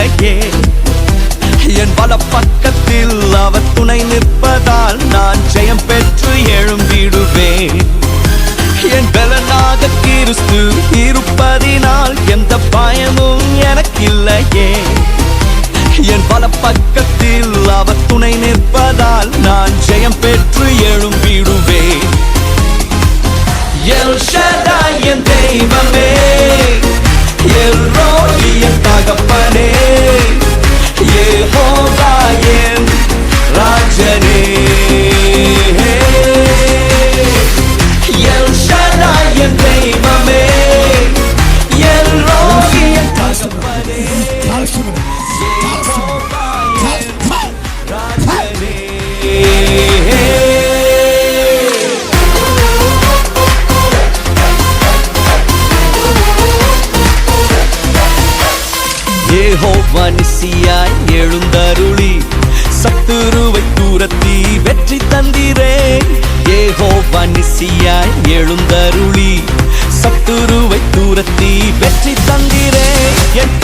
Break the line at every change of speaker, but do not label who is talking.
இல்லையே. என் பல பக்கத்தில் அவர் துணை நிற்பதால் நான் ஜெயம் பெற்று எழும்பிடுவேன். என் பலனாக கிறிஸ்து இருப்பதினால் எந்த பயமும் எனக்கில்லையே. என் பல பக்கத்தில் அவர் துணை நிற்பதால் நான் ஜெயம் பெற்று எழும்பிடுவேன். எல் ஷடாய் என் தெய்வமே, எல் ரோயி என் தகப்பனே, யெகோவா என் ராஜனே. எல் ஷடாய் என் தெய்வமே, எல் ரோயி என் தகப்பனே, யெகோவா என் ராஜனே. யெகோவா நிசியாய் எழுந்தருளி சத்துருவை தூரத்தி வெற்றி தந்திரே. யெகோவா நிசியாய் எழுந்தருளி சத்துருவை தூரத்தி வெற்றி தந்திரே. என்